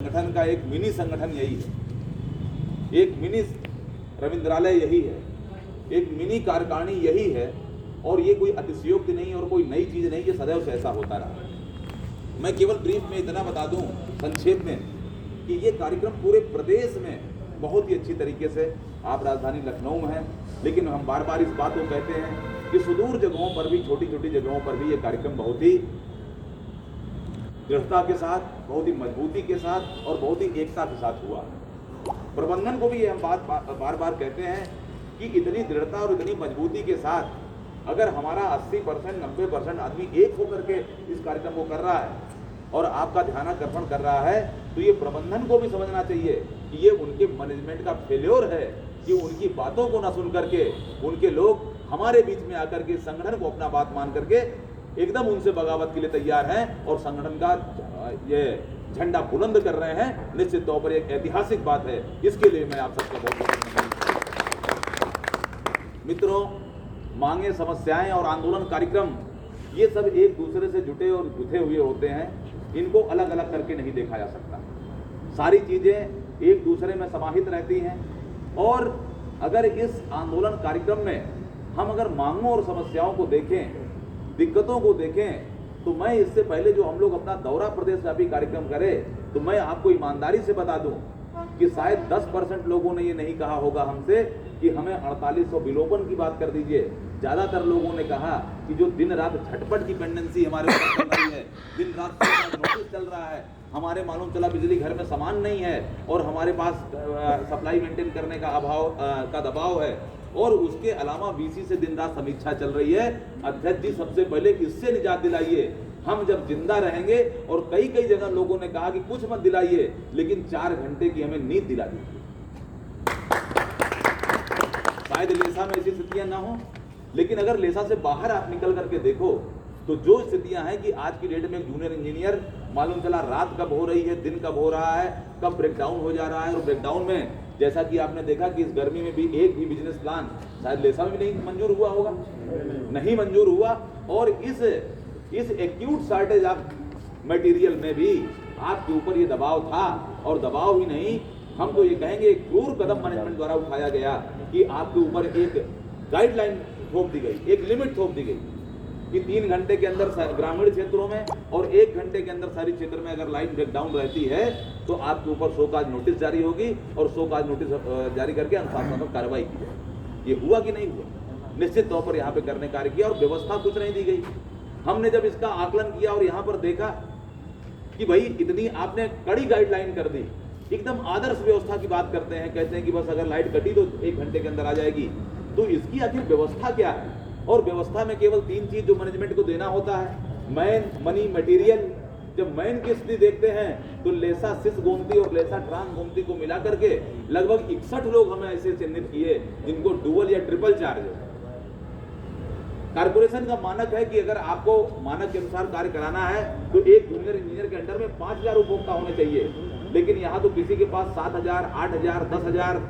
संगठन का एक मिनी संगठन यही है, एक मिनी रविंद्रालय यही है, एक मिनी कार्यकारिणी यही है। और ये कोई अतिशयोक्ति नहीं और कोई नई चीज़ नहीं, ये सदैव से ऐसा होता रहा। मैं केवल ब्रीफ में इतना बता दूं संक्षेप में कि ये कार्यक्रम पूरे प्रदेश में बहुत ही अच्छी तरीके से, आप राजधानी लखनऊ में हैं, लेकिन हम बार बार इस बात को कहते हैं कि सुदूर जगहों पर भी, छोटी छोटी जगहों पर भी ये कार्यक्रम बहुत ही दृढ़ता के साथ, बहुत ही मजबूती के साथ और बहुत ही एकता के साथ हुआ। प्रबंधन को भी ये हम बात बार बार कहते हैं कि इतनी दृढ़ता और इतनी मजबूती के साथ अगर हमारा 80% 90% आदमी एक होकर के इस कार्यक्रम को कर रहा है और आपका ध्यानाकर्षण कर रहा है, तो ये प्रबंधन को भी समझना चाहिए कि ये उनके मैनेजमेंट का फेल्योर है कि उनकी बातों को न सुन करके उनके लोग हमारे बीच में आकर के संगठन को अपना बात मान करके एकदम उनसे बगावत के लिए तैयार हैं और संगठन का ये झंडा बुलंद कर रहे हैं। निश्चित तौर पर एक ऐतिहासिक बात है, इसके लिए मैं आप सबको बहुत मित्रों, मांगे, समस्याएं और आंदोलन कार्यक्रम ये सब एक दूसरे से जुटे और गुथे हुए होते हैं। इनको अलग अलग करके नहीं देखा जा सकता। सारी चीजें एक दूसरे में समाहित रहती हैं और अगर इस आंदोलन कार्यक्रम में हम अगर मांगों और समस्याओं को देखें, दिक्कतों को देखें, तो मैं इससे पहले जो हम लोग अपना दौरा प्रदेशव्यापी कार्यक्रम करें, तो मैं आपको ईमानदारी से बता दूं कि शायद 10% लोगों ने ये नहीं कहा होगा हमसे कि हमें 4800 विलोपन की बात कर दीजिए। ज़्यादातर लोगों ने कहा कि जो दिन रात झटपट की पेंडेंसी हमारे ऊपर चल रही है, दिन रात नोटिस चल रहा है, हमारे मालूम चला बिजली घर में सामान नहीं है और हमारे पास सप्लाई मेंटेन करने का दबाव है और उसके अलावा वीसी से दिन रात समीक्षा चल रही है। अध्यक्ष जी, सबसे पहले इससे निजात दिलाइए। हम जब जिंदा रहेंगे, और कई कई जगह लोगों ने कहा कि कुछ मत दिलाइए, लेकिन 4 घंटे की हमें नींद दिला दीजिए। शायद लेसा में ऐसी स्थितियां ना हो, लेकिन अगर लेसा से बाहर आप निकल करके देखो तो जो स्थितियां हैं कि आज की डेट में जूनियर इंजीनियर मालूम चला रात कब हो रही है, दिन कब हो रहा है, कब ब्रेकडाउन हो जा रहा है। और ब्रेकडाउन में जैसा कि आपने देखा कि इस गर्मी में भी एक भी बिजनेस प्लान शायद लेसा में भी नहीं मंजूर हुआ होगा, नहीं मंजूर हुआ। और इस एक्यूट शॉर्टेज ऑफ मटेरियल में भी आपके ऊपर ये दबाव था, और दबाव ही नहीं, हम तो ये कहेंगे एक क्रूर कदम मैनेजमेंट द्वारा उठाया गया कि आपके ऊपर एक गाइडलाइन थोप दी गई, एक लिमिट थोप दी गई कि 3 घंटे के अंदर ग्रामीण क्षेत्रों में और 1 घंटे के अंदर शहरी क्षेत्र में अगर लाइन ब्रेकडाउन रहती है तो आपके ऊपर शो काज नोटिस जारी होगी और शो काज नोटिस जारी करके अनुशासनात्मक कार्रवाई की जाए। ये हुआ कि नहीं हुआ? निश्चित तौर पर यहाँ पे करने कार्य किया और व्यवस्था कुछ नहीं दी गई। हमने जब इसका आकलन किया और यहाँ पर देखा कि भाई इतनी आपने कड़ी गाइडलाइन कर दी, एकदम आदर्श व्यवस्था की बात करते हैं, कहते हैं कि बस अगर लाइट कटी तो 1 घंटे के अंदर आ जाएगी, तो इसकी आखिर व्यवस्था क्या है? और व्यवस्था में केवल 3 चीज जो मैनेजमेंट को देना होता है, मैन, मनी, मटेरियल। जब मैन की स्थिति देखते हैं तो लेसा सिस गोमती और लेसा ट्रांस गोमती को मिला करके लगभग 61 लोग हमें ऐसे चिन्हित किए जिनको डुअल या ट्रिपल चार्ज है। कारपोरेशन का मानक है कि अगर आपको मानक के अनुसार कार्य कराना है तो एक जूनियर इंजीनियर के अंडर में 5000 उपभोक्ता होने चाहिए, लेकिन यहाँ तो किसी के पास 7000, 8000, 10000,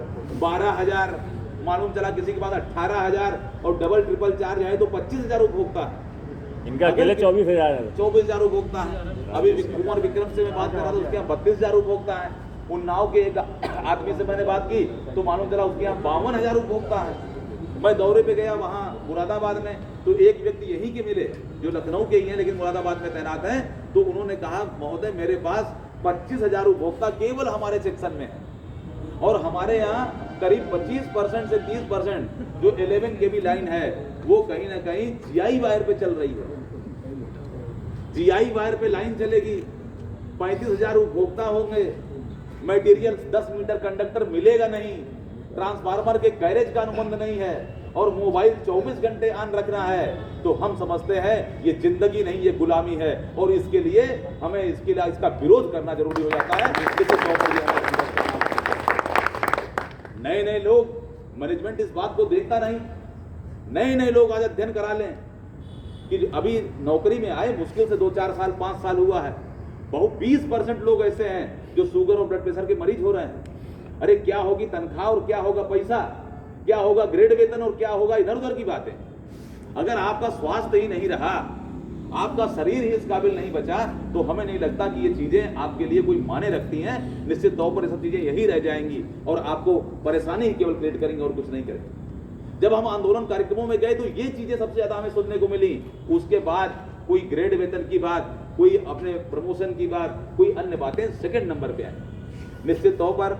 12000, मालूम चला किसी के पास 18000 और डबल ट्रिपल चार्ज है तो 25000 उपभोक्ता है। इनका अकेले 24000 उपभोक्ता है। अभी कुमार विक्रम से मैं बात कर रहा था, उसके यहाँ 32000 उपभोक्ता है। उन्नाव के एक आदमी से मैंने बात की तो मालूम चला उसके यहाँ 52000 उपभोक्ता है। मैं दौरे पे गया वहाँ मुरादाबाद में, तो एक व्यक्ति यहीं के मिले जो लखनऊ के ही हैं लेकिन मुरादाबाद में तैनात हैं, तो उन्होंने कहा महोदय मेरे पास 25000 उपभोक्ता केवल हमारे सेक्शन में है और हमारे यहाँ करीब 25% से 30% जो 11 kV लाइन है वो कहीं ना कहीं जीआई वायर पे चल रही है। जीआई वायर पे लाइन चलेगी, 35000 उपभोक्ता होंगे, मटेरियल 10 मीटर कंडक्टर मिलेगा नहीं, ट्रांसफार्मर के गैरेज का अनुबंध नहीं है और मोबाइल 24 घंटे ऑन रखना है, तो हम समझते हैं ये जिंदगी नहीं, ये गुलामी है। और इसके लिए हमें इसका विरोध करना जरूरी हो जाता है। नए लोग, मैनेजमेंट इस बात को देखता नहीं, नए लोग आज अध्ययन करा लें कि अभी नौकरी में आए मुश्किल से 2-4 साल 5 साल हुआ है, बहुत 20% लोग ऐसे हैं जो शुगर और ब्लड प्रेशर के मरीज हो रहे हैं। अरे क्या होगी तनख्वाह और क्या होगा पैसा, क्या होगा ग्रेड वेतन और क्या होगा इधर उधर की बातें। अगर आपका स्वास्थ्य ही नहीं रहा आपका शरीर ही इस काबिल नहीं बचा तो हमें नहीं लगता कि ये चीजें आपके लिए कोई माने रखती हैं। निश्चित तौर पर ये सब चीजें यही रह जाएंगी और आपको परेशानी ही केवल क्रिएट करेंगे और कुछ नहीं करेंगे। जब हम आंदोलन कार्यक्रमों में गए तो ये चीजें सबसे ज्यादा हमें सुनने को मिली। उसके बाद कोई ग्रेड वेतन की बात, कोई अपने प्रमोशन की बात, कोई अन्य बातें सेकंड नंबर पे आई। निश्चित तौर पर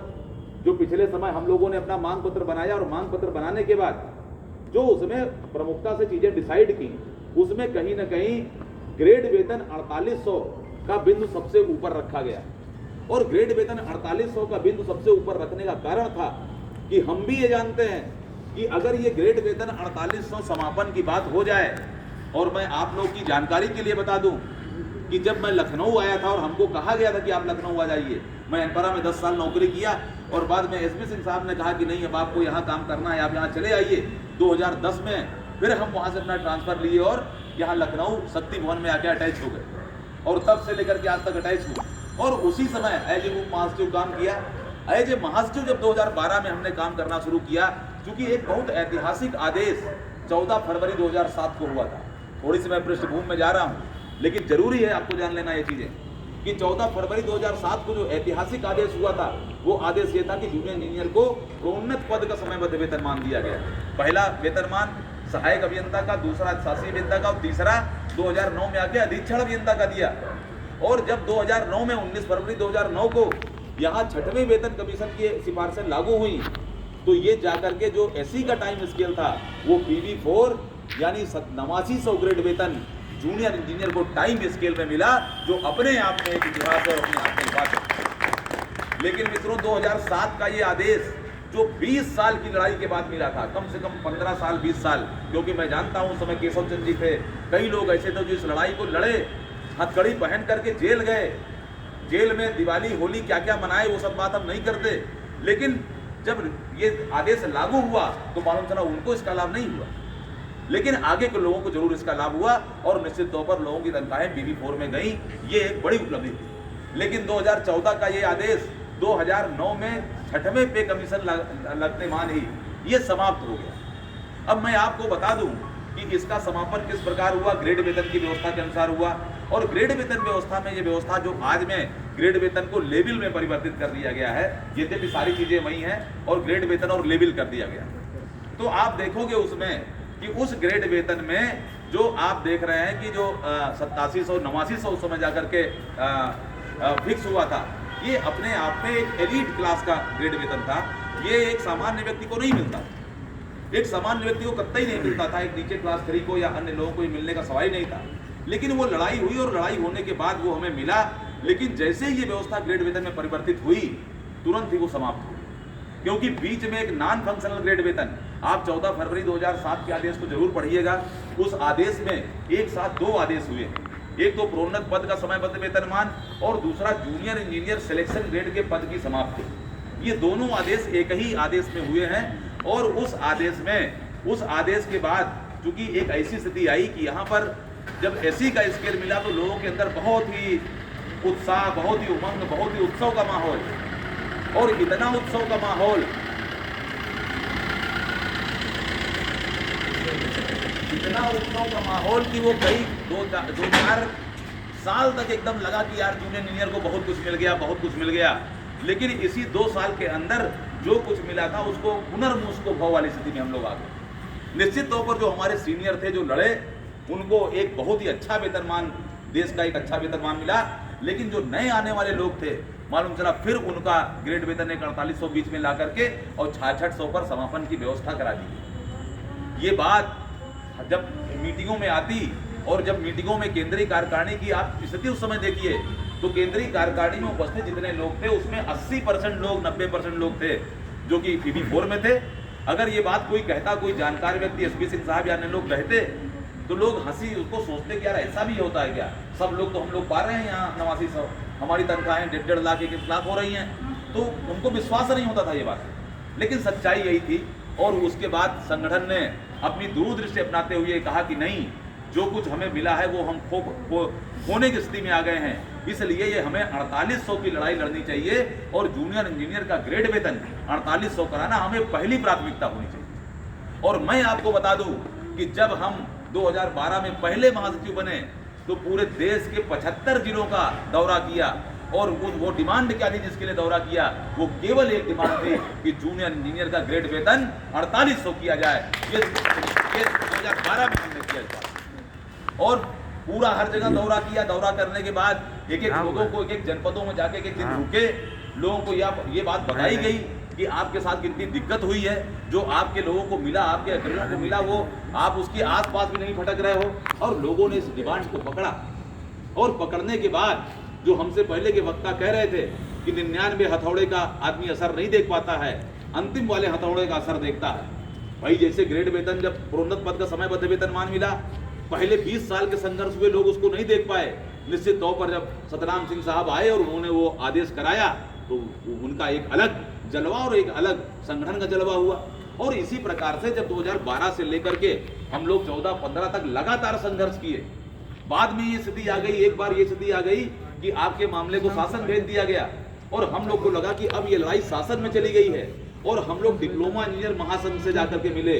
जो पिछले समय हम लोगों ने अपना मांग पत्र बनाया और मांग पत्र बनाने के बाद जो उसमें प्रमुखता से चीजें डिसाइड की, उसमें कहीं ना कहीं ग्रेड वेतन 4800 का बिंदु सबसे ऊपर रखा गया। और ग्रेड वेतन 4800 का बिंदु सबसे ऊपर रखने का कारण था कि हम भी ये जानते हैं कि अगर ये ग्रेड वेतन 4800 समापन की बात हो जाए, और मैं आप लोग की जानकारी के लिए बता दूं कि जब मैं लखनऊ आया था और हमको कहा गया था कि आप लखनऊ आ जाइए, मैं एनपरा में 10 साल नौकरी किया और बाद में एसपी सिंह साहब ने कहा कि नहीं अब आपको यहाँ काम करना है, आप यहाँ चले आइए। 2010 में फिर हम वहाँ से अपना ट्रांसफर लिए और यहाँ लखनऊ शक्ति भवन में आके अटैच हो गए और तब से लेकर के आज तक अटैच हुए। और उसी समय एज ए उप महासचिव काम किया। एज ए महासचिव जब 2012 में हमने काम करना शुरू किया, क्योंकि एक बहुत ऐतिहासिक आदेश 14 फरवरी 2007 को हुआ था। थोड़ी सी मैं पृष्ठभूमि में जा रहा हूँ, लेकिन जरूरी है आपको जान लेना ये चीजें कि 14 फरवरी 2007 को जो ऐतिहासिक आदेश हुआ था, वो आदेश ये था कि जूनियर इंजीनियर को प्रोन्नत पद का समयबद्ध वेतनमान दिया गया। पहला वेतनमान सहायक अभियंता का, दूसरा शासी अभियंता का और तीसरा 2009 में आके अधीक्षण अभियंता का दिया। और जब 2009 में 19 फरवरी 2009 को यहाँ 6वें वेतन कमीशन की सिफारिशें लागू हुई, तो ये जाकर के जो एससी का टाइम स्केल था वो PV4 यानी 8900 ग्रेड वेतन जूनियर इंजीनियर को टाइम स्केल में मिला, जो अपने आप में एक इतिहास है और अपने आप में बात है। लेकिन मित्रों 2007 का ये आदेश जो 20 साल की लड़ाई के बाद मिला था, कम से कम 15 साल 20 साल, क्योंकि मैं जानता हूं उस समय केशव चंद्र जी थे, कई लोग ऐसे थे जो इस लड़ाई को लड़े, हथकड़ी पहन करके जेल गए, जेल में दिवाली होली क्या क्या मनाए वो सब बात हम नहीं करते। लेकिन जब ये आदेश लागू हुआ तो मालूम चला उनको इसका लाभ नहीं हुआ, लेकिन आगे के लोगों को जरूर इसका लाभ हुआ और निश्चित तौर पर लोगों की तनख्वाहें PV4 में गई। ये एक बड़ी उपलब्धि थी। लेकिन 2014 का ये आदेश 2009 में 6वें पे कमीशन लगने मान ही ये समाप्त हो गया। अब मैं आपको बता दूं कि इसका समापन किस प्रकार हुआ। ग्रेड वेतन की व्यवस्था के अनुसार हुआ और ग्रेड वेतन व्यवस्था में ये व्यवस्था जो आज में ग्रेड वेतन को लेवल में परिवर्तित कर दिया गया है, यद्यपि सारी चीजें वही हैं और ग्रेड वेतन और लेवल कर दिया गया। तो आप देखोगे उसमें कि उस ग्रेड वेतन में जो आप देख रहे हैं कि जो 8700 8900 उस समय जाकर के फिक्स हुआ था, ये अपने आप में एक एलीट क्लास का ग्रेड वेतन था। ये एक सामान्य व्यक्ति को नहीं मिलता, एक सामान्य व्यक्ति को कतई नहीं मिलता था, एक नीचे क्लास 3 को या अन्य लोगों को मिलने का सवाल नहीं था। लेकिन वो लड़ाई हुई और लड़ाई होने के बाद वो हमें मिला। लेकिन जैसे ही ये व्यवस्था ग्रेड वेतन में परिवर्तित हुई, तुरंत ही वो समाप्त हुई, क्योंकि बीच में एक नॉन फंक्शनल ग्रेड वेतन, आप 14 फरवरी 2007 के आदेश को जरूर पढ़िएगा। उस आदेश में एक साथ 2 आदेश हुए, एक तो प्रोन्नत पद का समयबद्ध वेतनमान और दूसरा जूनियर इंजीनियर सिलेक्शन ग्रेड के पद की समाप्ति। ये दोनों आदेश एक ही आदेश में हुए हैं। और उस आदेश के बाद चूंकि एक ऐसी स्थिति आई कि यहाँ पर जब एससी का स्केल मिला तो लोगों के अंदर बहुत ही उत्साह, बहुत ही उमंग, बहुत ही उत्सव का माहौल, और इतना उत्सव का माहौल, इतना उत्सव का माहौल कि वो कई 2-4 साल तक एकदम लगा कि यार जूनियर इंजीनियर को बहुत कुछ मिल गया, बहुत कुछ मिल गया। लेकिन इसी 2 साल के अंदर जो कुछ मिला था उसको पुनर्मूस को भाव वाली स्थिति में हम लोग आ गए। निश्चित तौर पर जो हमारे सीनियर थे जो लड़े, उनको एक बहुत ही अच्छा वेतनमान, देश का एक अच्छा वेतनमान मिला। लेकिन जो नए आने वाले लोग थे, मालूम चला फिर उनका ग्रेड वेतन एक 4800 बीच में ला करके और 6600 पर समापन की व्यवस्था करा दी। ये बात जब मीटिंगों में आती और जब मीटिंगों में केंद्रीय कार्यकारिणी की आप स्थिति उस समय देखिए, तो केंद्रीय कार्यकारिणी में उपस्थित जितने लोग थे उसमें 80% लोग, 90% लोग थे जो कि PV4 में थे। अगर ये बात कोई कहता, कोई जानकार व्यक्ति एसपी सिंह साहब या अन्य लोग कहते, तो लोग हंसी उसको सोचते कि यार ऐसा भी होता है क्या, सब लोग तो हम लोग पा रहे हैं यहाँ 8900, हमारी तनख्वाहें 1.5 लाख 1 लाख हो रही हैं, तो उनको विश्वास नहीं होता था ये बात। लेकिन सच्चाई यही थी। और उसके बाद संगठन ने अपनी दूरदृष्टि अपनाते हुए कहा कि नहीं, जो कुछ हमें मिला है वो हम खोने की स्थिति में आ गए हैं, इसलिए ये हमें 4800 की लड़ाई लड़नी चाहिए और जूनियर इंजीनियर का ग्रेड वेतन 4800 कराना हमें पहली प्राथमिकता होनी चाहिए। और मैं आपको बता दूं कि जब हम 2012 में पहले महासचिव बने तो पूरे देश के 75 जिलों का दौरा किया और वो डिमांड क्या थी जिसके लिए दौरा किया, वो केवल एक डिमांड थी कि जूनियर इंजीनियर का ग्रेड वेतन 4800 किया जाए। ये 2012 में हमने किया इस बात और पूरा हर जगह दौरा किया। दौरा करने के बाद एक एक लोगों को एक एक जनपदों में जाके एक दिन रुके, लोगों को ये बात बताई गई कि आपके साथ कितनी दिक्कत हुई है, जो आपके लोगों को मिला, आपके अग्रहियों को मिला, वो आप उसके आसपास भी नहीं भटक रहे हो। और लोगों ने इस डिमांड को पकड़ा और पकड़ने के बाद जो हमसे पहले के वक्ता कह रहे थे कि 99 हथौड़े का आदमी असर नहीं देख पाता है, अंतिम वाले हथौड़े का असर देखता है। भाई जैसे ग्रेड वेतन जब प्रोन्नत पद का समयबद्ध वेतनमान मिला, पहले 20 साल के संघर्ष हुए लोग उसको नहीं देख पाए। निश्चित तौर पर जब सतराम सिंह साहब आए और उन्होंने वो आदेश कराया तो उनका एक अलग जलवा और एक अलग संगठन का जलवा हुआ। और इसी प्रकार से जब 2012 से लेकर के हम लोग 14-15 तक लगातार संघर्ष किए, बाद में ये स्थिति आ गई, एक बार ये स्थिति आ गई कि आपके मामले को शासन भेज दिया गया और हम लोग को लगा कि अब ये लड़ाई शासन में चली गई है। और हम लोग डिप्लोमा इंजीनियर महासंघ से जाकर के मिले।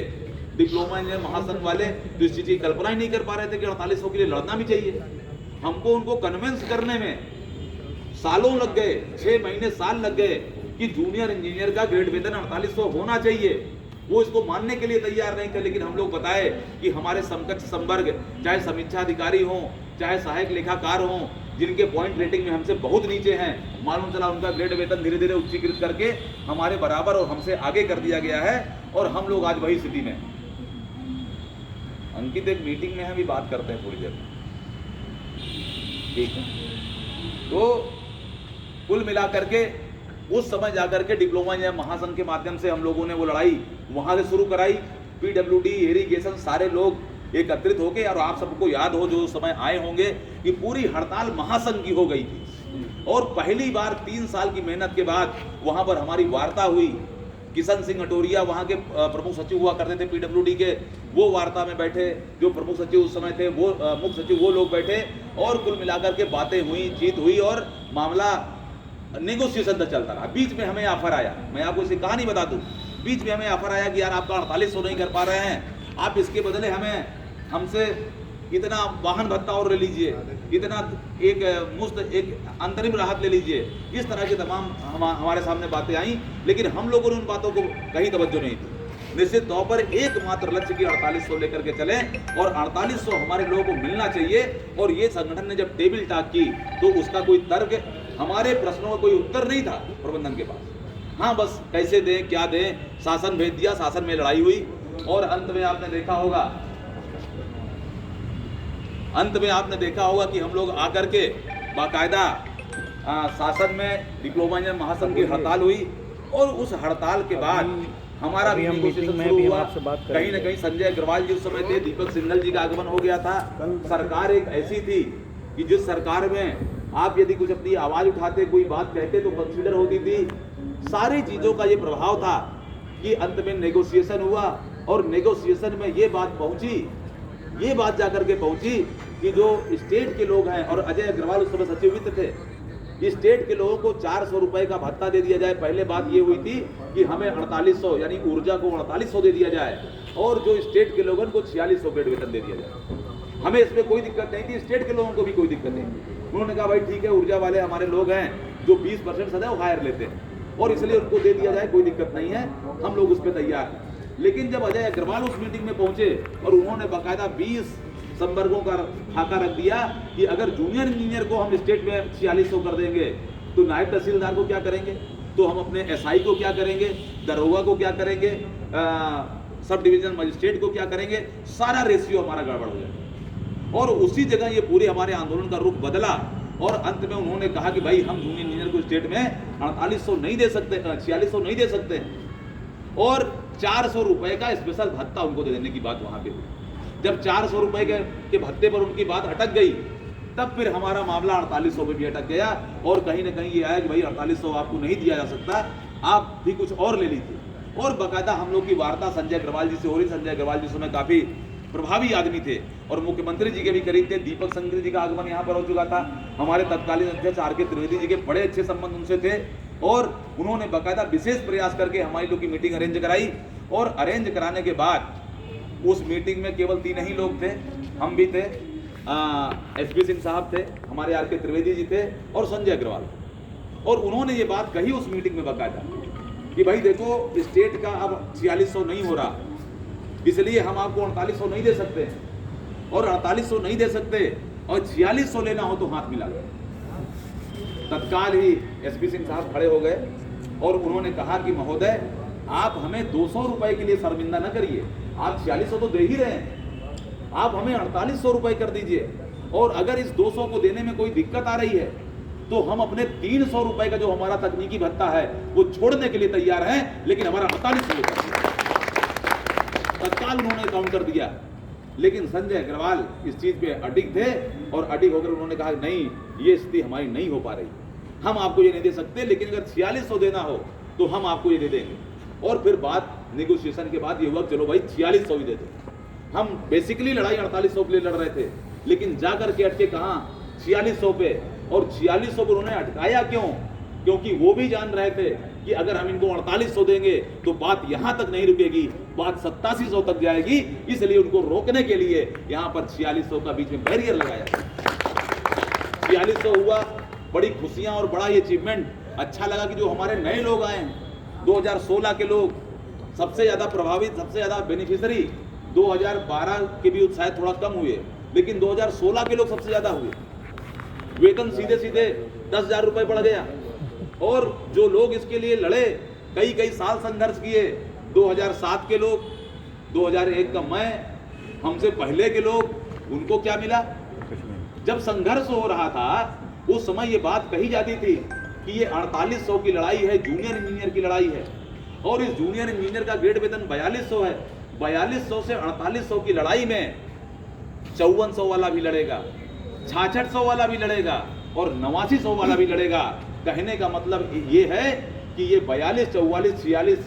डिप्लोमा इंजीनियर महासंघ वाले तो इस चीज की कल्पना ही नहीं कर पा रहे थे कि 4800 के लिए लड़ना भी चाहिए। हमको उनको कन्विंस करने में सालों लग गए, 6 महीने साल लग गए कि जूनियर इंजीनियर का ग्रेड वेतन 4800 होना चाहिए। वो इसको मानने के लिए तैयार नहीं थे, लेकिन हम लोग बताए कि हमारे समकक्ष संवर्ग, चाहे समीक्षा अधिकारी हों, चाहे सहायक लेखाकार हों, जिनके पॉइंट रेटिंग में हमसे बहुत नीचे हैं, मालूम चला उनका ग्रेड वेतन धीरे धीरे उच्चीकृत करके हमारे बराबर और हमसे आगे कर दिया गया है। और हम लोग आज वही स्थिति में। अंकित एक मीटिंग में हम बात करते हैं थोड़ी देर, ठीक है? तो कुल मिलाकर के उस समय जाकर के डिप्लोमा इंजीनियर महासंघ के माध्यम से हम लोगों ने वो लड़ाई वहां से शुरू कराई। पीडब्ल्यूडी, इरिगेशन, सारे लोग एकत्रित होके, और आप सबको याद हो जो उस समय आए होंगे कि पूरी हड़ताल महासंघ की हो गई थी। और पहली बार 3 साल की मेहनत के बाद वहां पर हमारी वार्ता हुई। किशन सिंह अटोरिया वहां के प्रमुख सचिव हुआ करते थे पीडब्ल्यूडी के, वो वार्ता में बैठे। जो प्रमुख सचिव उस समय थे वो मुख्य सचिव वो लोग बैठे और कुल मिलाकर के बातें हुई, जीत हुई और मामला नेगोशिएशन तक चलता रहा। बीच में हमें ऑफर आया, मैं आपको इसे कहानी बता दूं, बीच में हमें ऑफर आया कि यार आपका 4800 नहीं कर पा रहे हैं, आप इसके बदले हमसे इतना वाहन भत्ता और ले लीजिए, इतना एक मुफ्त एक अंतरिम राहत ले लीजिए। इस तरह की तमाम हमारे सामने बातें आई, लेकिन हम लोगों ने उन बातों को कहीं तवज्जो नहीं दी। निश्चित तौर पर एकमात्र लक्ष्य की 4800 लेकर के चले और 4800 हमारे लोगों को मिलना चाहिए। और ये संगठन ने जब टेबल टॉक की तो उसका कोई तर्क, हमारे प्रश्नों का कोई उत्तर नहीं था प्रबंधन के पास। हाँ, बस कैसे दें, क्या दें, शासन भेज दिया, शासन में लड़ाई हुई और अंत में आपने देखा होगा कि हम लोग आकर के बाकायदा शासन में डिप्लोमा इंजीनियर महासंघ की हड़ताल हुई। और उस हड़ताल के बाद हमारा नेगोशिएशन शुरू हुआ। कहीं ना कहीं संजय अग्रवाल जी उस समय थे, दीपक सिंघल जी का आगमन हो गया था। सरकार एक ऐसी थी कि जिस सरकार में आप यदि कुछ अपनी आवाज उठाते, कोई बात कहते तो कंसीडर होती थी। सारी चीजों का ये प्रभाव था कि अंत में नेगोशिएशन हुआ और नेगोशिएशन में ये बात जाकर के पहुंची कि जो स्टेट के लोग हैं, और अजय अग्रवाल उस समय सचिव वित्त थे, स्टेट के लोगों को 400 रुपए का भत्ता दे दिया जाए। पहले बात ये हुई थी कि हमें 4800 यानी ऊर्जा को 4800 दे दिया जाए और जो स्टेट के लोगों को 4600 ग्रेड वेतन दे दिया जाए। हमें इसमें कोई दिक्कत नहीं थी, स्टेट के लोगों को भी कोई दिक्कत नहीं थी। उन्होंने कहा भाई ठीक है, ऊर्जा वाले हमारे लोग हैं जो 20% सदैव हायर लेते हैं और इसलिए उनको दे दिया जाए, कोई दिक्कत नहीं है, हम लोग उस पर तैयार हैं। लेकिन जब अजय अग्रवाल उस मीटिंग में पहुंचे और उन्होंने बाकायदा 20 संवर्गों का खाका रख दिया कि अगर जूनियर इंजीनियर को हम स्टेट में 4600 कर देंगे तो नायब तहसीलदार को क्या करेंगे, तो हम अपने एसआई को क्या करेंगे, दरोगा को क्या करेंगे, सब डिवीजनल मजिस्ट्रेट को क्या करेंगे, सारा रेशियो हमारा गड़बड़ हो जाएगा। और उसी जगह ये पूरे हमारे आंदोलन का रुख बदला और अंत में उन्होंने कहा कि भाई हम जूनियर इंजीनियर को स्टेट में 4800 नहीं दे सकते, 4600 नहीं दे सकते और 400 रुपए का स्पेशल भत्ता उनको दे देने की बात वहां पे हुई। जब 400 रुपए के भत्ते पर उनकी बात अटक गई, तब फिर हमारा मामला 4800 पे भी अटक गया और कहीं ना कहीं ये आया कि भाई 4800 आपको नहीं दिया जा सकता, आप भी कुछ और ले लीजिए। और बाकायदा हम लोग की वार्ता संजय अग्रवाल जी से हो रही। संजय अग्रवाल जी समय काफी प्रभावी आदमी थे और मुख्यमंत्री जी के भी करीब थे। दीपक सिंघल जी का आगमन यहाँ पर हो चुका था। हमारे तत्कालीन अध्यक्ष आर.के. त्रिवेदी जी के बड़े अच्छे संबंध उनसे थे और उन्होंने बाकायदा विशेष प्रयास करके हमारी लोग की मीटिंग अरेंज कराई। और अरेंज कराने के बाद उस मीटिंग में केवल 3 ही लोग थे, हम भी थे, एसपी सिंह साहब थे, हमारे आर के त्रिवेदी जी थे और संजय अग्रवाल, और उन्होंने ये बात कही उस मीटिंग में बाकायदा कि भाई देखो स्टेट का अब 4600 नहीं हो रहा, इसलिए हम आपको 4800 नहीं दे सकते, और 4800 नहीं दे सकते और 4600 लेना हो तो हाथ मिला लो। तत्काल ही एसपी सिंह साहब खड़े हो गए और उन्होंने कहा कि महोदय आप हमें 200 रुपए के लिए शर्मिंदा न करिए, आप 4600 तो दे ही रहे हैं, आप हमें 4800 रुपए कर दीजिए, और अगर इस 200 को देने में कोई दिक्कत आ रही है तो हम अपने 300 रुपए का जो हमारा तकनीकी भत्ता है वो छोड़ने के लिए तैयार हैं, लेकिन हमारा 4800 तत्काल उन्होंने काउंटर दिया। लेकिन संजय अग्रवाल इस चीज पे अडिग थे और अडिग होकर उन्होंने कहा नहीं, ये स्थिति हमारी नहीं हो पा रही, हम आपको ये नहीं दे सकते, लेकिन अगर 4600 देना हो तो हम आपको ये दे देंगे। और फिर बात निगोशिएशन के बाद ये हुआ चलो भाई 4600 ही दे दो। हम बेसिकली लड़ाई 4800 के लिए लड़ रहे थे, लेकिन जाकर के अटके कहाँ 4600 पे, और 4600 पर उन्होंने अटकाया क्यों? क्योंकि वो भी जान रहे थे कि अगर हम इनको 4800 देंगे तो बात यहां तक नहीं रुकेगी, बात 8700 तक जाएगी, इसलिए उनको रोकने के लिए यहां पर 4600 का बीच में बैरियर लगाया। 4600 हुआ, बड़ी खुशियां और बड़ा ये अचीवमेंट अच्छा लगा कि जो हमारे नए लोग आए हैं 2016 के लोग सबसे ज्यादा प्रभावित, सबसे ज्यादा बेनिफिशियरी 2012 के भी शायद थोड़ा कम हुए, लेकिन 2016 के लोग सबसे ज्यादा हुए। वेतन सीधे सीधे 10,000 रुपए बढ़ गया, और जो लोग इसके लिए लड़े, कई साल संघर्ष किए, 2007 के लोग, 2001 का मैं, हमसे पहले के लोग, उनको क्या मिला? जब संघर्ष हो रहा था उस समय ये बात कही जाती थी कि ये 4800 की लड़ाई है, जूनियर इंजीनियर की लड़ाई है, और इस जूनियर इंजीनियर का ग्रेड वेतन 4200 है। 4200 से 4800 की लड़ाई में 5400 वाला भी लड़ेगा, 6600 वाला भी लड़ेगा और 8900 वाला भी लड़ेगा। कहने का मतलब ये है कि ये 42, 44, 46,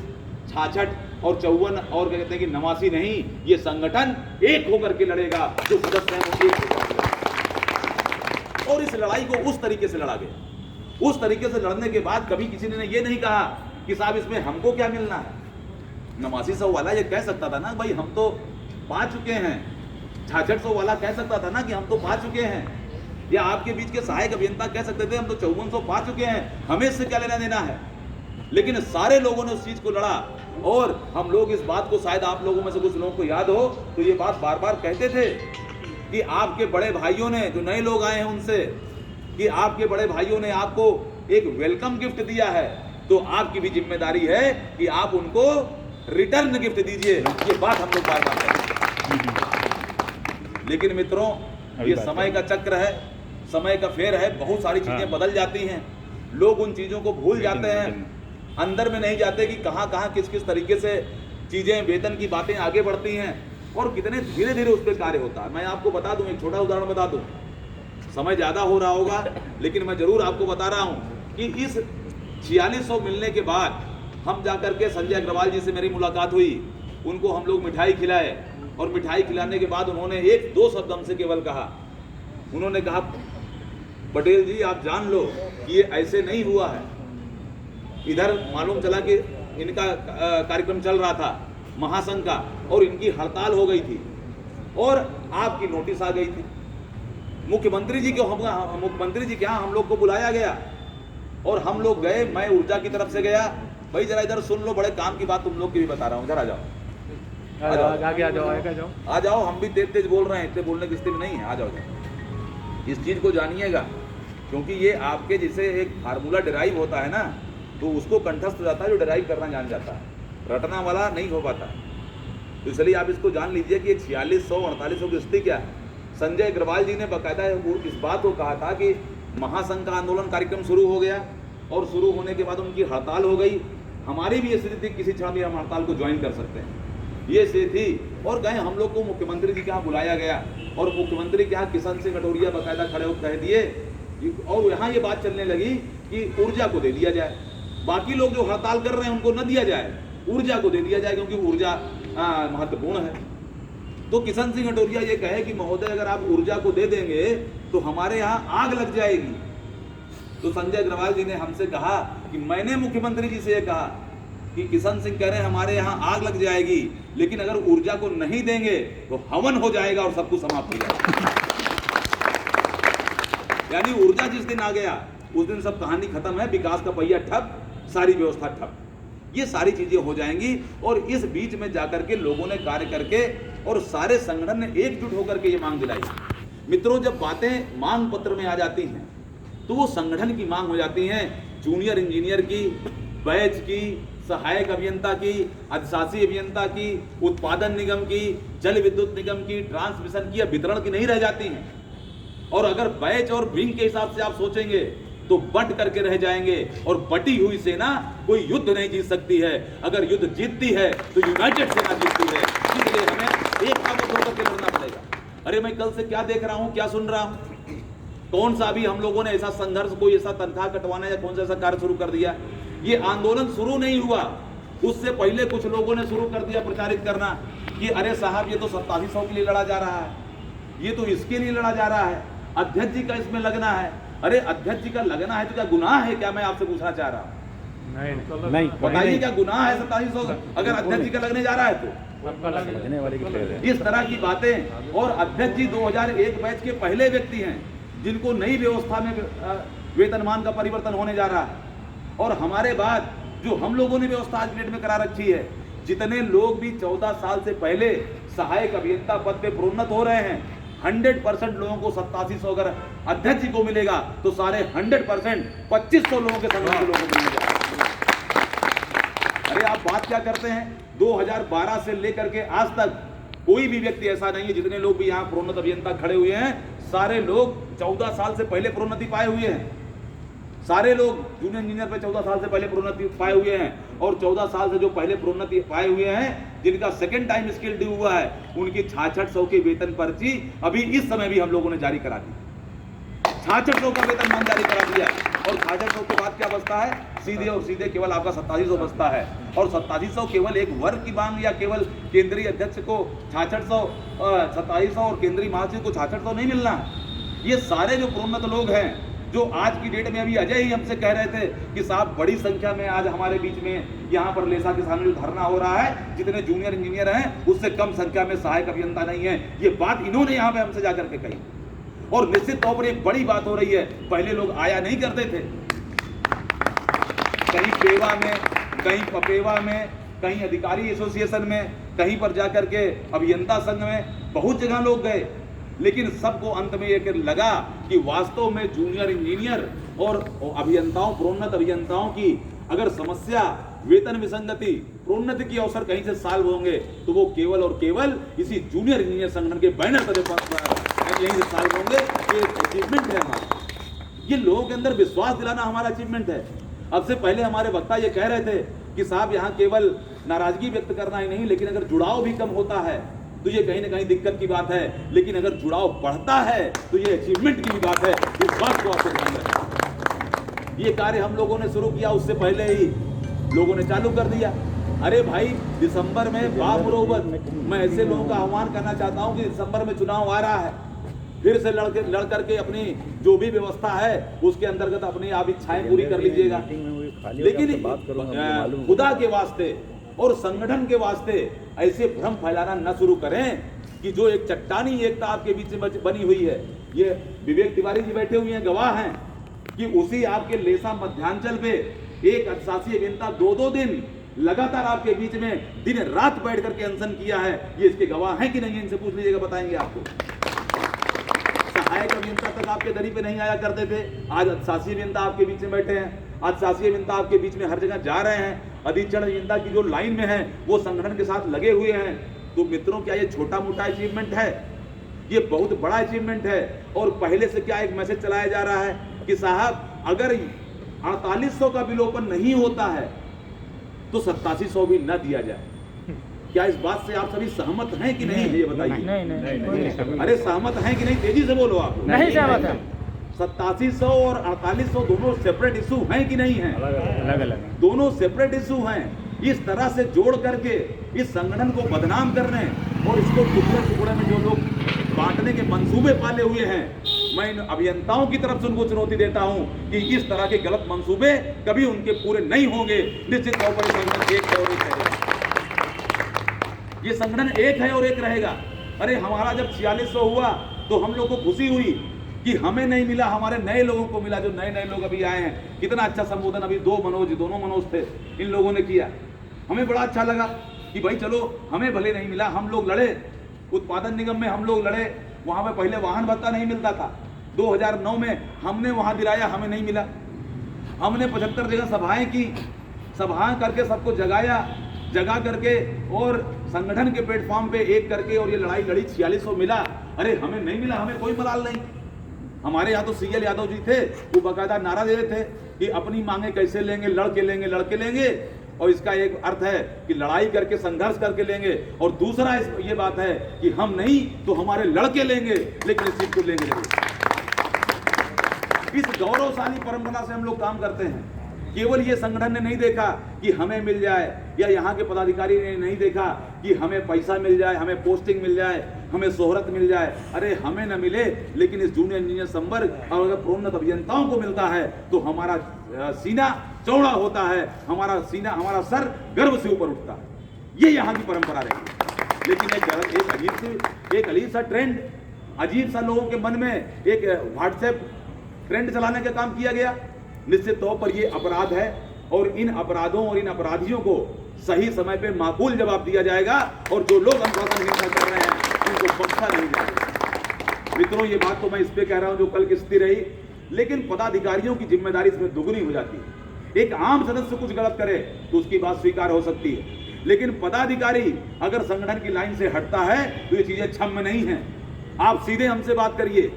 66 और 54 और कहते हैं कि 89 नहीं, ये संगठन एक होकर के लड़ेगा, जो सदस्य हैं वो एक होकर के लड़ेगा। और इस लड़ाई को उस तरीके से लड़ा गया। उस तरीके से लड़ने के बाद कभी किसी ने ये नहीं कहा कि साहब इसमें हमको क्या मिलना है। 8900 वाला ये कह सकता था ना भाई हम तो पा चुके हैं, 6600 वाला कह सकता था ना कि हम तो पा चुके हैं, या आपके बीच के सहायक अभियंता कह सकते थे हम तो 5400 पा चुके हैं, हमें इससे क्या लेना देना है। लेकिन सारे लोगों ने उस चीज को लड़ा, और हम लोग इस बात को, शायद आप लोगों में से कुछ लोगों को याद हो तो ये बात बार बार कहते थे कि आपके बड़े भाइयों ने, जो नए लोग आए हैं उनसे, कि आपके बड़े भाइयों ने आपको एक वेलकम गिफ्ट दिया है, तो आपकी भी जिम्मेदारी है कि आप उनको रिटर्न गिफ्ट दीजिए। ये बात हम लोग बार बार कहते हैं। लेकिन मित्रों, ये समय का चक्र है, समय का फेर है, बहुत सारी चीजें बदल जाती हैं, लोग उन चीजों को भूल जाते हैं, अंदर में नहीं जाते कि कहाँ कहाँ किस किस तरीके से चीजें, वेतन की बातें आगे बढ़ती हैं और कितने धीरे धीरे उस पर कार्य होता है। मैं आपको बता दूं, एक छोटा उदाहरण बता दूं, समय ज्यादा हो रहा होगा लेकिन मैं जरूर आपको बता रहा हूं कि इस 4600 मिलने के बाद हम जाकर के संजय अग्रवाल जी से मेरी मुलाकात हुई, उनको हम लोग मिठाई खिलाए, और मिठाई खिलाने के बाद उन्होंने एक दो शब्द हमसे केवल कहा, उन्होंने कहा पटेल जी आप जान लो कि ये ऐसे नहीं हुआ है। इधर मालूम चला कि इनका कार्यक्रम चल रहा था महासंघ का, और इनकी हड़ताल हो गई थी और आपकी नोटिस आ गई थी। मुख्यमंत्री जी के यहाँ हम लोग को बुलाया गया और हम लोग गए, मैं ऊर्जा की तरफ से गया। भाई जरा इधर सुन लो, बड़े काम की बात तुम लोग की भी बता रहा हूँ, इधर आ जाओ, आ जाओ, हम भी तेज बोल रहे हैं, इतने बोलने की स्थिति में नहीं है, आ जाओ। इस चीज को जानिएगा, क्योंकि ये आपके जैसे एक फार्मूला डिराइव होता है ना, तो उसको कंठस्थ हो जाता है जो डिराइव करना जान जाता है, रटना वाला नहीं हो पाता। तो इसलिए आप इसको जान लीजिए कि 4600 4800 की स्थिति क्या है। संजय अग्रवाल जी ने बाकायदा इस बात को कहा था कि महासंघ का आंदोलन कार्यक्रम शुरू हो गया, और शुरू होने के बाद उनकी हड़ताल हो गई। हमारी भी ये स्थिति थी, किसी क्षण भी हम हड़ताल को ज्वाइन कर सकते हैं, ये स्थिति थी। और गए, हम लोग को मुख्यमंत्री जी के यहाँ बुलाया गया, और मुख्यमंत्री के यहाँ किशन सिंह कटोरिया बाकायदा खड़े होकर कह दिए, और यहाँ ये बात चलने लगी कि ऊर्जा को दे दिया जाए, बाकी लोग जो हड़ताल कर रहे हैं उनको न दिया जाए, ऊर्जा को दे दिया जाए, क्योंकि ऊर्जा महत्वपूर्ण है। तो किशन सिंह कटोरिया ये कहे कि महोदय अगर आप ऊर्जा को दे देंगे तो हमारे यहाँ आग लग जाएगी। तो संजय अग्रवाल जी ने हमसे कहा कि मैंने मुख्यमंत्री जी से ये कहा कि किशन सिंह कह रहे हैं हमारे यहाँ आग लग जाएगी, लेकिन अगर ऊर्जा को नहीं देंगे तो हवन हो जाएगा और सब कुछ समाप्त हो जाएगा। यानी ऊर्जा जिस दिन आ गया उस दिन सब कहानी खत्म है, विकास का पहिया ठप, सारी व्यवस्था ठप। ये सारी चीजें हो जाएंगी और इस बीच में जाकर के लोगों ने कार्य करके और सारे संगठन ने एकजुट होकर के ये मांग दिलाई। मित्रों, जब बातें मांग पत्र में आ जाती हैं तो वो संगठन की मांग हो जाती हैं, जूनियर इंजीनियर की, बैच की, सहायक अभियंता की, अधिशासी अभियंता की, उत्पादन निगम की, जल विद्युत निगम की, ट्रांसमिशन की या वितरण की नहीं रह जाती हैं। और अगर बैच और विंग के हिसाब से आप सोचेंगे तो बंट करके रह जाएंगे और बटी हुई सेना कोई युद्ध नहीं जीत सकती है। अगर युद्ध जीतती है तो यूनाइटेड सेना जीतती है, इसलिए हमें एक काबू होकर के लड़ना पड़ेगा। अरे मैं कल से क्या देख रहा हूं, क्या सुन रहा हूं, कौन सा अभी हम लोगों ने ऐसा संघर्ष, कोई ऐसा तनख्वाह कटवाना या कौन सा ऐसा कार्य शुरू कर दिया। ये आंदोलन शुरू नहीं हुआ, उससे पहले कुछ लोगों ने शुरू कर दिया प्रचारित करना कि अरे साहब ये तो 8700 के लिए लड़ा जा रहा है, ये तो इसके लिए लड़ा जा रहा है, अध्यक्ष जी का इसमें लगना है। अरे अध्यक्ष जी का लगना है तो क्या गुनाह है क्या? मैं आपसे पूछना चाह रहा हूं, नहीं बताइए क्या गुनाह है 8700 अगर अध्यक्ष जी का लगने जा रहा है तो? इस तरह की बातें। और अध्यक्ष जी 2001 बैच के पहले व्यक्ति हैं जिनको नई व्यवस्था में वेतनमान का परिवर्तन होने जा रहा है। और हमारे बाद जो हम लोगों ने व्यवस्था आज डेट में करा रखी है, जितने लोग भी 14 साल से पहले सहायक अभियंता पद पे प्रोन्नत हो रहे हैं, 100% लोगों को 8700 अगर अध्यक्ष जी को मिलेगा तो सारे 100% 2500 लोगों के संगठन के लोगों को मिलेगा। अरे आप बात क्या करते हैं, 2012 से लेकर के आज तक कोई भी व्यक्ति ऐसा नहीं है, जितने लोग भी यहाँ प्रोन्नत अभियंता खड़े हुए हैं सारे लोग 14 साल से पहले प्रोन्नति पाए हुए हैं। सारे लोग जूनियर इंजीनियर पे 14 साल से पहले प्रोन्नति पाए हुए हैं। और 14 साल से जो पहले प्रोन्नति पाए हुए हैं, जिनका सेकंड टाइम स्किल ड्यू हुआ है, उनकी 6600 की वेतन पर्ची अभी इस समय भी हम लोगों ने जारी करा दी। 6600 का वेतनमान जारी करा दिया। और 6600 के बाद क्या बचता है? सीधे और सीधे केवल आपका 8700 बचता है। और 8700 केवल एक वर्ग की मांग या केवल केंद्रीय अध्यक्ष को 6600, 2700 और केंद्रीय महासचिव को 6600 नहीं मिलना है। ये सारे जो प्रोन्नत लोग हैं, जो आज की डेट में, अभी अजय ही हमसे कह रहे थे कि साहब बड़ी संख्या में आज हमारे बीच में यहाँ पर लेसा के सामने जो धरना हो रहा है, जितने जूनियर इंजीनियर हैं उससे कम संख्या में सहायक अभियंता नहीं है। ये बात इन्होंने यहाँ पे हमसे जाकर के कही। और निश्चित तौर पर एक बड़ी बात हो रही है, पहले लोग आया नहीं करते थे, कहीं पेवा में, कहीं पपेवा में, कहीं अधिकारी एसोसिएशन में, कहीं पर जाकर के अभियंता संघ में, बहुत जगह लोग गए। लेकिन सबको अंत में ये लगा कि वास्तव में जूनियर इंजीनियर और अभियंताओं, प्रोन्नत अभियंताओं की अगर समस्या वेतन विसंगति, प्रोन्नति की अवसर कहीं से सॉल्व होंगे तो वो केवल और केवल इसी जूनियर इंजीनियर संगठन के बैनर पर यहीं से सॉल्व होंगे। ये अचीवमेंट है हमारा, ये लोगों के अंदर विश्वास दिलाना हमारा अचीवमेंट है। अब से पहले हमारे वक्ता ये कह रहे थे कि साहब यहाँ केवल नाराजगी व्यक्त करना ही नहीं, लेकिन अगर जुड़ाव भी कम होता है तो ये कहीं ना कहीं दिक्कत की बात है, लेकिन अगर जुड़ाव बढ़ता है तो ये अचीवमेंट की भी बात है। इस बात को आपको ध्यान रखना। ये कार्य हम लोगों ने शुरू किया, उससे पहले ही लोगों ने चालू कर दिया। अरे भाई, दिसंबर में बामुरोवत मैं ऐसे लोगों का आह्वान करना चाहता हूं कि दिसंबर में चुनाव आ रहा है, फिर से लड़ करके अपनी जो भी व्यवस्था है उसके अंतर्गत अपनी आप इच्छाएं पूरी कर लीजिएगा। लेकिन खुदा के वास्ते और संगठन के वास्ते ऐसे भ्रम फैलाना न शुरू करें कि जो एक चट्टानी एकता आपके बीच में बनी हुई है, ये विवेक तिवारी जी बैठे हुए हैं, गवाह हैं कि उसी आपके लेसा मध्यांचल पे एक अधिशासी अभियंता 2-2 दिन लगातार आपके बीच में दिन रात बैठ करके अनशन किया है। ये इसके गवाह हैं कि नहीं, इनसे पूछ लीजिएगा, बताएंगे आपको। सहायक अभियंता तक आपके दरी पे नहीं आया करते थे, आज अधिशासी अभियंता आपके बीच में बैठे हैं। अधिशासी अभियंता आपके बीच में हर जगह जा रहे हैं। अधीक्षण अभियंता की जो लाइन में है वो संगठन के साथ लगे हुए हैं। तो मित्रों, क्या ये छोटा मोटा अचीवमेंट है? ये बहुत बड़ा अचीवमेंट है। और पहले से क्या एक मैसेज चलाया जा रहा है कि साहब अगर 4800 का विलोपन नहीं होता है तो 8700 भी न दिया जाए। क्या इस बात से आप सभी सहमत हैं कि नहीं? ये बताइए। नहीं। अरे सहमत हैं कि नहीं? तेजी से बोलो आप। नहीं सहमत है। 8700 और 4800 दोनों सेपरेट इशू हैं कि नहीं हैं? अलग अलग दोनों सेपरेट इशू हैं। इस तरह से जोड़ करके इस संगठन को बदनाम करने और इसको टुकड़े में जो लोग बांटने के मंसूबे पाले हुए हैं, मैं इन अभियंताओं की तरफ से उनको चुनौती देता हूं कि इस तरह के गलत मंसूबे कभी उनके पूरे नहीं होंगे। निश्चित तौर पर संगठन एक है और एक रहेगा। ये संगठन एक है और एक रहेगा। अरे हमारा जब 4600 हुआ तो हम लोग को खुशी हुई कि हमें नहीं मिला, हमारे नए लोगों को मिला, जो नए नए लोग अभी आए हैं। कितना अच्छा संबोधन अभी दोनों मनोज थे, इन लोगों ने किया। हमें बड़ा अच्छा लगा कि भाई चलो, हमें भले नहीं मिला, हम लोग लड़े, उत्पादन निगम में हम लोग लड़े, वहां पे पहले वाहन भत्ता नहीं मिलता था। 2009 में हमने वहां दिलाया, हमें नहीं मिला। हमने 75 जगह सभाएं की, सभाएं करके सबको जगा करके और संगठन के प्लेटफॉर्म पे एक करके और ये लड़ाई लड़ी, 4600 मिला। अरे हमें नहीं मिला, हमें कोई मलाल नहीं। हमारे यहाँ तो CL यादव जी थे, वो बाकायदा नारा दे रहे थे कि अपनी मांगे कैसे लेंगे, लड़के लेंगे। और इसका एक अर्थ है कि लड़ाई करके, संघर्ष करके लेंगे। और दूसरा ये बात है कि हम नहीं तो हमारे लड़के लेंगे, लेकिन इस सीट को लेंगे। इस गौरवशाली परंपरा से हम लोग काम करते हैं। केवल ये संगठन ने नहीं देखा कि हमें मिल जाए, या यहाँ के पदाधिकारी ने नहीं देखा कि हमें पैसा मिल जाए, हमें पोस्टिंग मिल जाए, हमें शोहरत मिल जाए। अरे हमें न मिले, लेकिन इस जूनियर इंजीनियर संवर्ग और अगर प्रोन्नत अभियंताओं को मिलता है तो हमारा सीना चौड़ा होता है, हमारा सर गर्व से ऊपर उठता है। ये यहाँ की परंपरा रही। लेकिन एक अजीब सा ट्रेंड, अजीब सा लोगों के मन में एक व्हाट्सएप ट्रेंड चलाने का काम किया गया। निश्चित तौर पर ये अपराध है, और इन अपराधों और इन अपराधियों को सही समय पे माकूल जवाब दिया जाएगा, और जो लोग अनुशासनहीनता कर रहे हैं उनको बख्शा नहीं जाएगा। मित्रों, ये बात तो मैं इस पे कह रहा हूं जो कल की स्थिति रही, लेकिन पदाधिकारियों की जिम्मेदारी इसमें दुगनी हो जाती है। एक आम सदस्य कुछ गलत करे तो उसकी बात स्वीकार हो सकती है, लेकिन पदाधिकारी अगर संगठन की लाइन से हटता है तो ये चीजें क्षम्य नहीं है। आप सीधे हमसे बात करिए,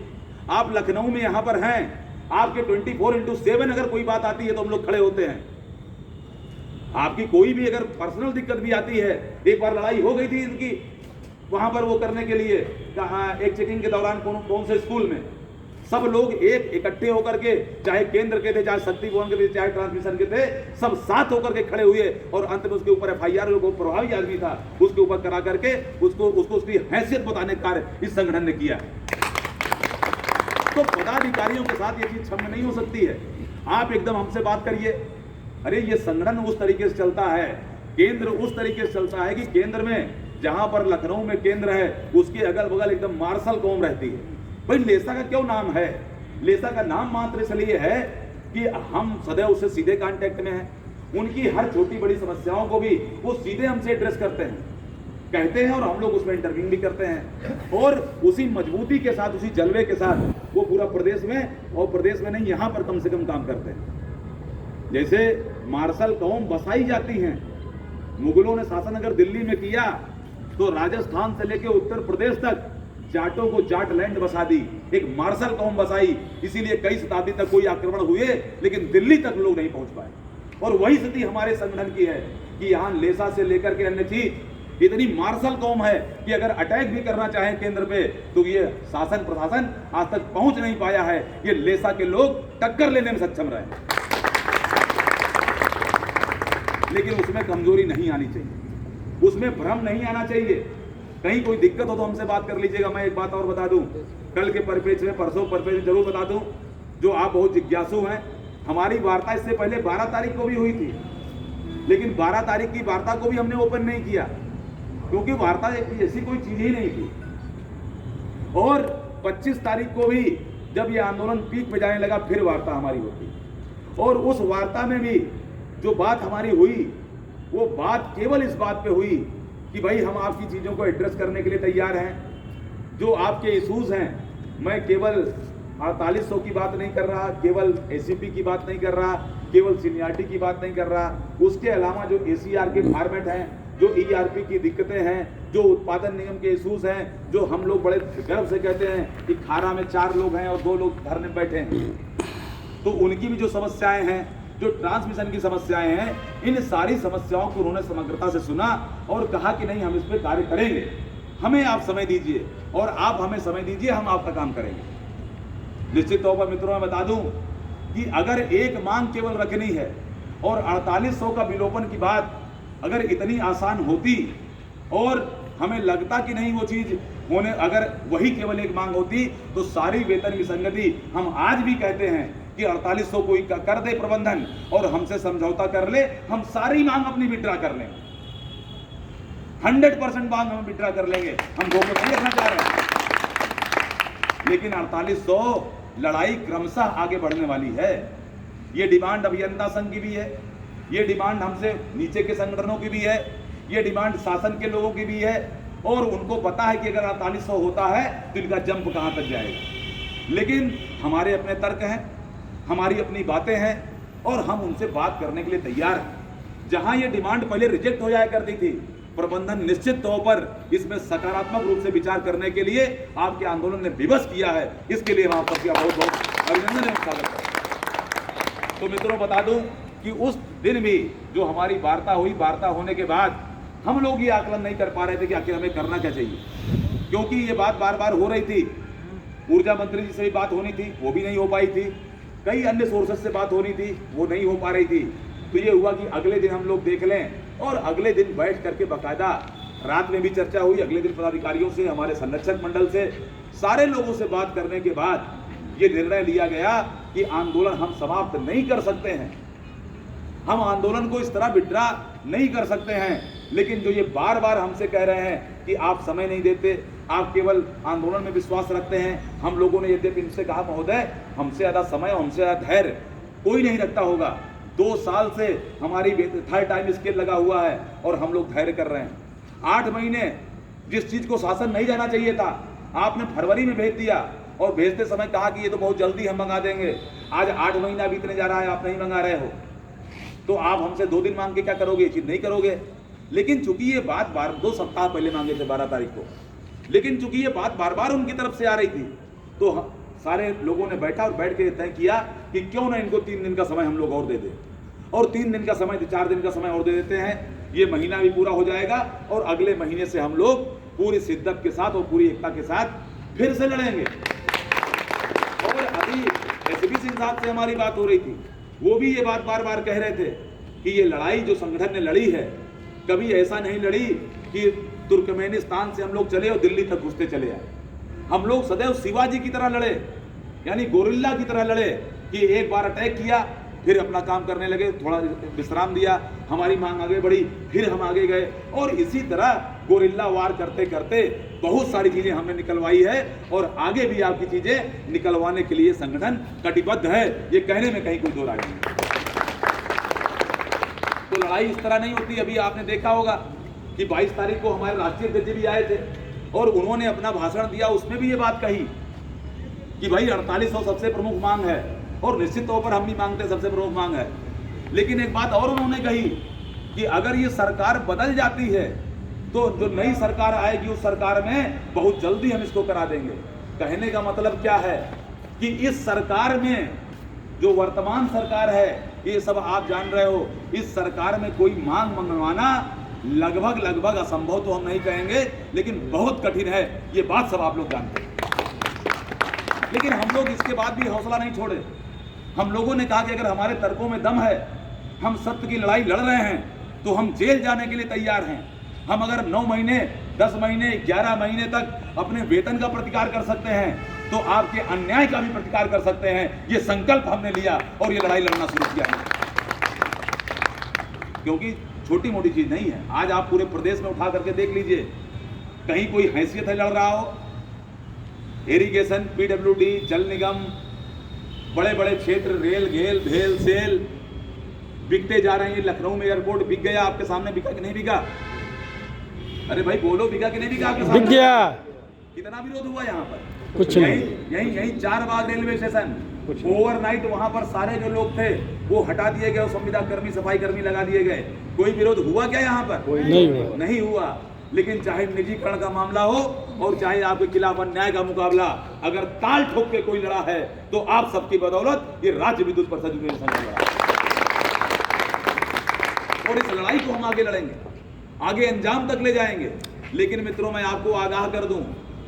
आप लखनऊ में यहां पर हैं, आपके 24/7 अगर कोई बात आती है तो हम लोग खड़े होते हैं। आपकी कोई भी अगर पर्सनल दिक्कत भी आती है, एक बार लड़ाई हो गई थी इनकी वहां पर वो करने के लिए, कहा एक चेकिंग के दौरान कौन से स्कूल में, सब लोग एक इकट्ठे होकर के, चाहे केंद्र के थे, चाहे शक्ति भवन के थे, चाहे ट्रांसमिशन के थे, सब साथ होकर के खड़े हुए, और अंत में उसके ऊपर FIR, जो प्रभावी आदमी था उसके ऊपर करा करके उसको उसकी हैसियत बताने का कार्य इस संगठन ने किया। तो पदाधिकारियों के साथ ये चीज क्षम्य नहीं हो सकती है। आप एकदम हमसे बात करिए। अरे ये संगठन उस तरीके से चलता है, केंद्र उस तरीके से चलता है कि केंद्र में, जहां पर लखनऊ में केंद्र है, उसके अगल बगल एकदम मार्शल कौम रहती है। भाई लेसा का क्यों नाम है? लेसा का नाम मात्र इसलिए है कि हम सदैव उससे सीधे कांटेक्ट में हैं। उनकी हर छोटी बड़ी समस्याओं को भी वो सीधे हमसे एड्रेस करते हैं, कहते हैं, और हम लोग उसमें इंटरव्यू भी करते हैं। और उसी मजबूती के साथ, उसी जलवे के साथ वो पूरा प्रदेश में, और प्रदेश में नहीं, यहाँ पर कम से कम काम करते हैं। जैसे मार्शल कौम बसाई जाती हैं, मुगलों ने शासन अगर दिल्ली में किया तो राजस्थान से लेकर उत्तर प्रदेश तक जाटों को जाट लैंड बसा दी, एक मार्शल कौम बसाई। इसीलिए कई शताब्दी तक कोई आक्रमण हुए, लेकिन दिल्ली तक लोग नहीं पहुंच पाए। और वही स्थिति हमारे संगठन की है कि यहाँ लेसा से लेकर के अन्य चीज इतनी मार्शल कौम है कि अगर अटैक भी करना चाहे केंद्र पे तो ये शासन प्रशासन आज तक पहुंच नहीं पाया है। ये लेसा के लोग टक्कर लेने में सक्षम रहे, लेकिन उसमें कमजोरी नहीं आनी चाहिए, उसमें भ्रम नहीं आना चाहिए। कहीं कोई दिक्कत हो तो हमसे बात कर लीजिएगा। मैं एक बात और बता दूं, कल के परिप्रेक्ष्य में, परसों परिप्रेक्ष्य में जरूर बता दूं, जो आप बहुत जिज्ञासु हैं, हमारी वार्ता इससे पहले 12 तारीख को भी हुई थी, लेकिन 12 तारीख की वार्ता को भी हमने ओपन नहीं किया, क्योंकि वार्ता ऐसी कोई चीज ही नहीं थी। और 25 तारीख को भी जब ये आंदोलन पीक पे जाने लगा, फिर वार्ता हमारी होती, और उस वार्ता में भी जो बात हमारी हुई, वो बात केवल इस बात पे हुई कि भाई हम आपकी चीजों को एड्रेस करने के लिए तैयार हैं। जो आपके इशूज हैं, मैं केवल 4800 की बात नहीं कर रहा, केवल ACP की बात नहीं कर रहा, केवल सीनियरिटी की बात नहीं कर रहा, उसके अलावा जो ACR के फॉर्मेट हैं, जो ERP की दिक्कतें हैं, जो उत्पादन निगम के इशूज हैं, जो हम लोग बड़े गर्व से कहते हैं कि खारा में 4 लोग हैं और 2 लोग धरने बैठे हैं, तो उनकी भी जो समस्याएं हैं, जो ट्रांसमिशन की समस्याएं हैं, इन सारी समस्याओं को उन्होंने समग्रता से सुना और कहा कि नहीं, हम इस पर कार्य करेंगे, हमें आप समय दीजिए और आप हमें समय दीजिए, हम आपका काम करेंगे। निश्चित तौर पर मित्रों, मैं बता दूं कि अगर एक मांग केवल रखनी है और 4800 का विलोपन की बात अगर इतनी आसान होती और हमें लगता कि नहीं वो चीज होने, अगर वही केवल एक मांग होती तो सारी वेतन विसंगति, हम आज भी कहते हैं कि 4800 कोई कर दे प्रबंधन और हमसे समझौता कर ले, हम सारी मांग अपनी विड्रा कर लेंगे, 100% मांग हम विड्रा कर लेंगे। हम धोखे नहीं रखना चाह रहे हैं, लेकिन 4800 लड़ाई क्रमशः आगे बढ़ने वाली है। ये डिमांड अभियंता संघ की भी है, ये डिमांड हमसे नीचे के संगठनों की भी है, ये डिमांड शासन के लोगों की भी है, और उनको पता है कि अगर 4800 होता है तो इनका जंप कहां तक जाएगा। लेकिन हमारे अपने तर्क हैं, हमारी अपनी बातें हैं, और हम उनसे बात करने के लिए तैयार हैं। जहां ये डिमांड पहले रिजेक्ट हो जाया करती थी, प्रबंधन निश्चित तौर पर इसमें सकारात्मक रूप से विचार करने के लिए आपके आंदोलन ने विवश किया है। इसके लिए हम आपका बहुत बहुत अभिनंदन एवं स्वागत करते हैं। तो मित्रों, बता दूं कि उस दिन भी जो हमारी वार्ता हुई, वार्ता होने के बाद हम लोग ये आकलन नहीं कर पा रहे थे कि आखिर हमें करना क्या चाहिए, क्योंकि ये बात बार बार हो रही थी। ऊर्जा मंत्री जी से भी बात होनी थी, वो भी नहीं हो पाई थी। कई अन्य सोर्सेस से बात होनी थी, वो नहीं हो पा रही थी। तो ये हुआ कि अगले दिन हम लोग देख लें, और अगले दिन बैठ करके बाकायदा रात में भी चर्चा हुई। अगले दिन पदाधिकारियों से, हमारे संरक्षक मंडल से, सारे लोगों से बात करने के बाद ये निर्णय लिया गया कि आंदोलन हम समाप्त नहीं कर सकते हैं, हम आंदोलन को इस तरह विड्रा नहीं कर सकते हैं। लेकिन जो ये बार बार हमसे कह रहे हैं कि आप समय नहीं देते, आप केवल आंदोलन में विश्वास रखते हैं, हम लोगों ने यद्यपि इनसे कहा, महोदय हमसे ज़्यादा समय, हमसे ज़्यादा धैर्य कोई नहीं रखता होगा। 2 साल से हमारी थर्ड टाइम स्केल लगा हुआ है और हम लोग धैर्य कर रहे हैं। 8 महीने जिस चीज को शासन नहीं जाना चाहिए था, आपने फरवरी में भेज दिया, और भेजते समय कहा कि ये तो बहुत जल्दी हम मंगा देंगे। आज 8 महीना बीतने जा रहा है, आप नहीं मंगा रहे हो, तो आप हमसे 2 दिन मांग के क्या करोगे? ये चीज नहीं करोगे। लेकिन चूंकि ये बात 2 सप्ताह पहले मांगे थे 12 तारीख को, लेकिन चूंकि ये बात बार बार उनकी तरफ से आ रही थी, तो सारे लोगों ने बैठा और बैठ के तय किया कि क्यों ना इनको 3 दिन का समय हम लोग और दे दें, और 3 दिन का समय, 4 दिन का समय और दे देते हैं। ये महीना भी पूरा हो जाएगा, और अगले महीने से हम लोग पूरी शिद्दत के साथ और पूरी एकता के साथ फिर से लड़ेंगे। और अभी एसपी सिंह साहब से हमारी बात हो रही थी, वो भी ये बात बार बार कह रहे थे कि ये लड़ाई जो संगठन ने लड़ी है, कभी ऐसा नहीं लड़ी कि तुर्कमेनिस्तान से हम लोग चले और दिल्ली तक घुसते चले आए। हम लोग सदैव शिवाजी की तरह लड़े, यानी गोरिल्ला की तरह लड़े, कि एक बार अटैक किया, फिर अपना काम करने लगे, थोड़ा विश्राम दिया, हमारी मांग आगे बढ़ी, फिर हम आगे गए, और इसी तरह गोरिल्ला वार करते करते बहुत सारी चीजें हमने निकलवाई है, और आगे भी आपकी चीजें निकलवाने के लिए संगठन कटिबद्ध है। ये कहने में कहीं कोई दो राय नहीं। तो लड़ाई इस तरह नहीं होती। अभी आपने देखा होगा कि 22 तारीख को हमारे राष्ट्रीय अध्यक्ष भी आए थे, और उन्होंने अपना भाषण दिया, उसमें भी ये बात कही कि भाई 4800 सबसे प्रमुख मांग है, और निश्चित तौर पर हम भी मांगते हैं, सबसे प्रमुख मांग है। लेकिन एक बात और उन्होंने कही कि अगर ये सरकार बदल जाती है तो जो नई सरकार आएगी उस सरकार में बहुत जल्दी हम इसको करा देंगे। कहने का मतलब क्या है कि इस सरकार में, जो वर्तमान सरकार है, ये सब आप जान रहे हो, इस सरकार में कोई मांग मंगवाना लगभग असंभव तो हम नहीं कहेंगे, लेकिन बहुत कठिन है, ये बात सब आप लोग जानते हैं। लेकिन हम लोग इसके बाद भी हौसला नहीं छोड़े। हम लोगों ने कहा कि अगर हमारे तर्कों में दम है, हम सत्य की लड़ाई लड़ रहे हैं, तो हम जेल जाने के लिए तैयार हैं। हम अगर 9 महीने, 10 महीने, 11 mहीने तक अपने वेतन का प्रतिकार कर सकते हैं, तो आपके अन्याय का भी प्रतिकार कर सकते हैं। ये संकल्प हमने लिया और ये लड़ाई लड़ना शुरू किया है, क्योंकि छोटी मोटी चीज नहीं है। आज आप पूरे प्रदेश में उठा करके देख लीजिए, कहीं कोई हैसियत है लड़ रहा हो? इरिगेशन, पीडब्ल्यूडी, जल निगम, बड़े बड़े क्षेत्र, रेल, घेल, भेल, सेल बिकते जा रहे हैं। लखनऊ में एयरपोर्ट बिक गया, आपके सामने बिका कि नहीं बिका? अरे भाई बोलो, बिका कि नहीं बिका आपके सामने? बिक गया। कितना विरोध हुआ यहाँ पर? कुछ नहीं। यही 4 बाग रेलवे स्टेशन, ओवरनाइट वहां पर सारे जो लोग थे वो हटा दिए गए, संविदा कर्मी, सफाई कर्मी लगा दिए गए। कोई विरोध हुआ क्या यहाँ पर? नहीं हुआ। लेकिन चाहे निजीकरण का मामला हो और चाहे आपके खिलाफ अन्याय का मुकाबला, अगर ताल ठोक के कोई लड़ा है तो आप सबकी बदौलत ये राज्य विद्युत परिषद यूनियन संघ लड़ा, और इस लड़ाई को हम आगे लड़ेंगे, आगे अंजाम तक ले जाएंगे। लेकिन मित्रों, मैं आपको आगाह कर दूं,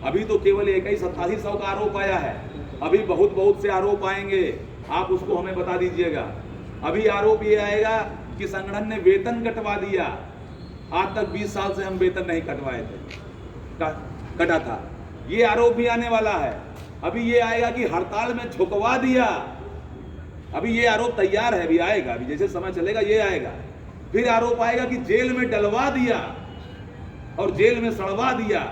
अभी तो केवल 8700 का आरोप आया है, अभी बहुत से आरोप आएंगे, आप उसको हमें बता दीजिएगा। अभी आरोप ये आएगा कि संगठन ने वेतन कटवा दिया। आज तक 20 साल से हम वेतन नहीं कटवाए थे, कटा था, ये आरोप भी आने वाला है। अभी ये आएगा कि हड़ताल में झुकवा दिया, अभी ये आरोप तैयार है, अभी आएगा, अभी जैसे समय चलेगा ये आएगा। फिर आरोप आएगा कि जेल में डलवा दिया और जेल में सड़वा दिया,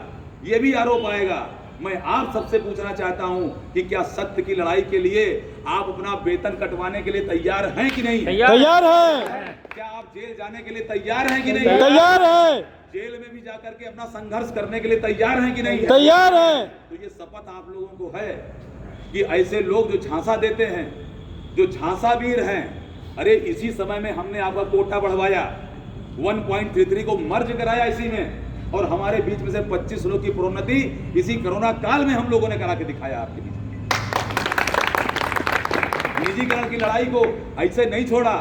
ये भी आरोप आएगा। मैं आप सबसे पूछना चाहता हूं कि क्या सत्य की लड़ाई के लिए आप अपना वेतन कटवाने के लिए तैयार हैं कि नहीं? तैयार है। क्या आप जेल जाने के लिए तैयार हैं कि नहीं? तैयार है। जेल में भी जाकर के अपना संघर्ष करने के लिए तैयार हैं कि नहीं? तैयार है। तो ये शपथ आप लोगों को है कि ऐसे लोग जो झांसा देते हैं, जो झांसा वीर हैं, अरे इसी समय में हमने आपका कोटा बढ़वाया, 1.33 को मर्ज कराया इसी में, और हमारे बीच में से 25 लोग की प्रोन्नति इसी कोरोना काल में हम लोगों ने करा के दिखाया आपके बीच में। निजीकरण की लड़ाई को ऐसे नहीं छोड़ा।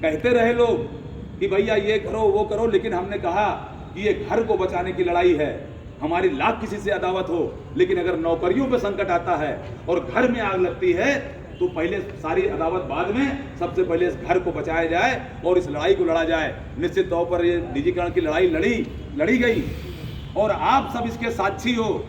कहते रहे लोग कि भैया ये करो वो करो, लेकिन हमने कहा कि ये घर को बचाने की लड़ाई है। हमारी लाख किसी से अदावत हो, लेकिन अगर नौकरियों पे संकट आता है और घर में आग लगती है तो पहले सारी अदावत बाद में, सबसे पहले इस घर को बचाया जाए और इस लड़ाई को लड़ा जाए। निश्चित तौर पर ये निजीकरण की लड़ाई लड़ी गई और आप सब इसके साक्षी हो।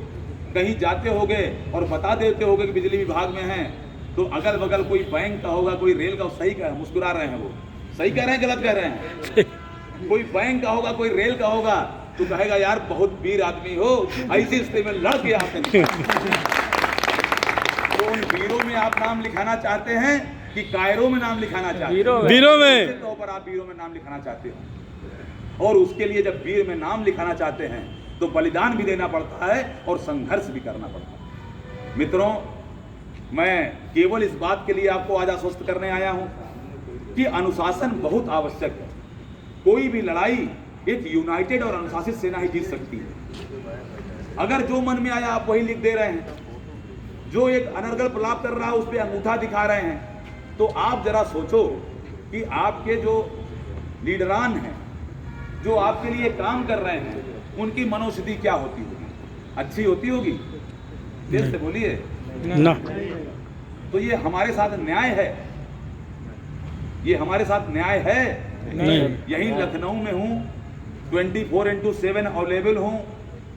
कहीं जाते होगे और बता देते होगे कि बिजली विभाग में हैं, तो अगल बगल कोई बैंक का होगा, कोई रेल का, सही कह मुस्कुरा रहे हैं, वो सही कह रहे हैं गलत कह रहे हैं? कोई बैंक का होगा, कोई रेल का होगा, तो कहेगा यार बहुत वीर आदमी हो, ऐसी स्थिति में लड़ के आते हैं। तो उन वीरों में आप नाम लिखाना चाहते हैं कि कायरों में नाम लिखाना चाहते हैं? वीरों में। तो पर आप वीरों में नाम लिखाना चाहते हो, और उसके लिए जब वीर में नाम लिखाना चाहते हैं तो बलिदान भी देना पड़ता है और संघर्ष भी करना पड़ता है। मित्रों, मैं केवल इस बात के लिए आपको आज आश्वस्त करने आया हूं कि अनुशासन बहुत आवश्यक है। कोई भी लड़ाई एक यूनाइटेड और अनुशासित सेना ही जीत सकती है। अगर जो मन में आया आप वही लिख दे रहे हैं, जो एक अनर्गल प्रलाप कर रहा है उस पर अंगूठा दिखा रहे हैं, तो आप जरा सोचो कि आपके जो लीडरान हैं, जो आपके लिए काम कर रहे हैं, उनकी मनोस्थिति क्या होती होगी? अच्छी होती होगी? देश से बोलिए ना। तो ये हमारे साथ न्याय है? ये हमारे साथ न्याय है? नहीं। यही लखनऊ में हूँ, 24/7 अवेलेबल हूँ,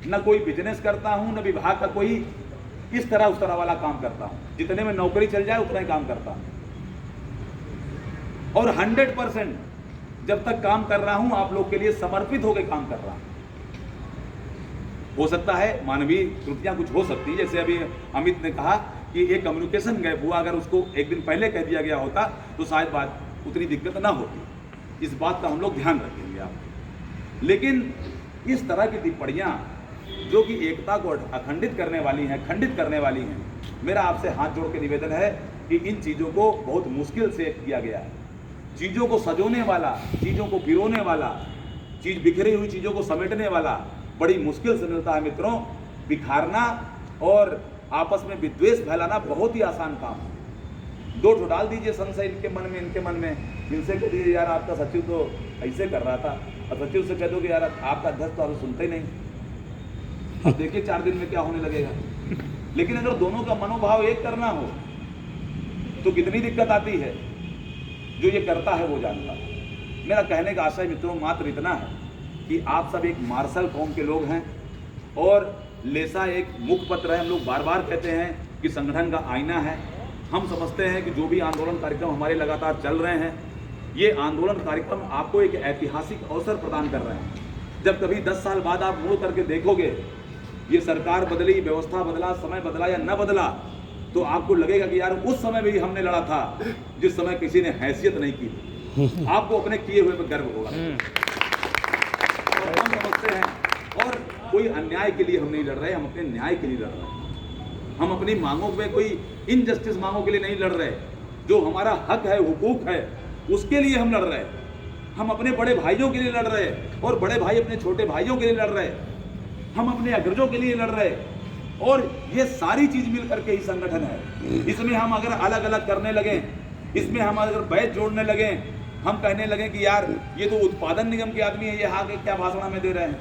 न कोई बिजनेस करता हूँ, न विभाग का कोई इस तरह उस तरह वाला काम करता हूँ। जितने में नौकरी चल जाए उतना ही काम करता हूँ, और 100% जब तक काम कर रहा हूँ आप लोग के लिए समर्पित होकर काम कर रहा हूँ। हो सकता है मानवीय त्रुटियां कुछ हो सकती है, जैसे अभी अमित ने कहा कि एक कम्युनिकेशन गैप हुआ, अगर उसको एक दिन पहले कह दिया गया होता तो शायद बात उतनी दिक्कत ना होती। इस बात का हम लोग ध्यान रखेंगे आप। लेकिन इस तरह की टिप्पणियां जो कि एकता को अखंडित करने वाली हैं, खंडित करने वाली हैं, मेरा आपसे हाथ जोड़ के निवेदन है कि इन चीज़ों को बहुत मुश्किल से किया गया है। चीज़ों को सजोने वाला, चीज़ों को पिरोने वाला, बिखरी हुई चीज़ों को समेटने वाला बड़ी मुश्किल से मिलता है मित्रों। बिखारना और आपस में विद्वेष फैलाना बहुत ही आसान काम है। दो ठो डाल दीजिए संशय इनके मन में, इनके मन में, इनसे कह दीजिए यार आपका सचिव तो ऐसे कर रहा था, और सचिव से कह दो कि यार आपका अध्यक्ष तो आप सुनते ही नहीं। अब देखिए 4 दिन में क्या होने लगेगा। लेकिन अगर दोनों का मनोभाव एक करना हो तो कितनी दिक्कत आती है। जो ये करता है वो जानता है। मेरा कहने का आशय मित्रों मात्र इतना है कि आप सब एक मार्शल कौम के लोग हैं, और लेसा एक मुखपत्र है। हम लोग बार बार कहते हैं कि संगठन का आईना है। हम समझते हैं कि जो भी आंदोलन कार्यक्रम हमारे लगातार चल रहे हैं, ये आंदोलन कार्यक्रम आपको एक ऐतिहासिक अवसर प्रदान कर रहे हैं। जब कभी 10 साल बाद आप मुड़ करके देखोगे, ये सरकार बदली, व्यवस्था बदला, समय बदला या न बदला, तो आपको लगेगा कि यार उस समय भी हमने लड़ा था जिस समय किसी ने हैसियत नहीं की। आपको अपने किए हुए पर गर्व होगा। और हम समझते हैं, और कोई अन्याय के लिए हम नहीं लड़ रहे, हम अपने न्याय के लिए लड़ रहे हैं। हम अपनी मांगों पे कोई इनजस्टिस मांगों के लिए नहीं लड़ रहे। जो हमारा हक है, हुकूक है, उसके लिए हम लड़ रहे हैं। हम अपने बड़े भाइयों के लिए लड़ रहे हैं, और बड़े भाई अपने छोटे भाइयों के लिए लड़ रहे हैं। हम अपने अग्रजों के लिए लड़ रहे हैं, और ये सारी चीज मिल करके ही संगठन है। इसमें हम अगर अलग अलग करने लगे, इसमें हम अगर बैच जोड़ने लगे, हम कहने लगे कि यार ये तो उत्पादन निगम के आदमी है, ये आगे क्या भाषण हमें दे रहे हैं।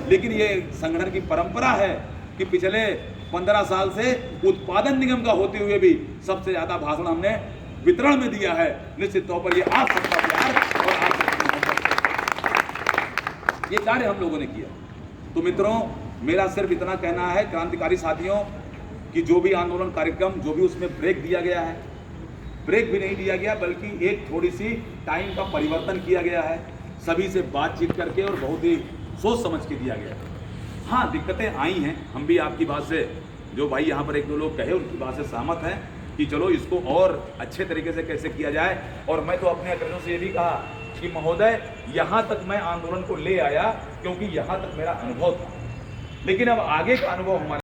लेकिन ये संगठन की परंपरा है कि पिछले 15 साल से उत्पादन निगम का होते हुए भी सबसे ज्यादा भाषण हमने वितरण में दिया है। निश्चित तौर पर ये आप सबका प्यार और आप सबका ये कार्य हम लोगों ने किया। तो मित्रों, मेरा सिर्फ इतना कहना है क्रांतिकारी साथियों कि जो भी आंदोलन कार्यक्रम, जो भी उसमें ब्रेक दिया गया है, ब्रेक भी नहीं दिया गया बल्कि एक थोड़ी सी टाइम का परिवर्तन किया गया है। सभी से बातचीत करके और बहुत ही सोच समझ के दिया गया है। हाँ, दिक्कतें आई हैं, हम भी आपकी बात से, जो भाई यहाँ पर एक दो लोग कहे उनकी बात से सहमत हैं कि चलो इसको और अच्छे तरीके से कैसे किया जाए। और मैं तो अपने अग्रजों से ये भी कहा कि महोदय, यहाँ तक मैं आंदोलन को ले आया क्योंकि यहाँ तक मेरा अनुभव था, लेकिन अब आगे का अनुभव हमारे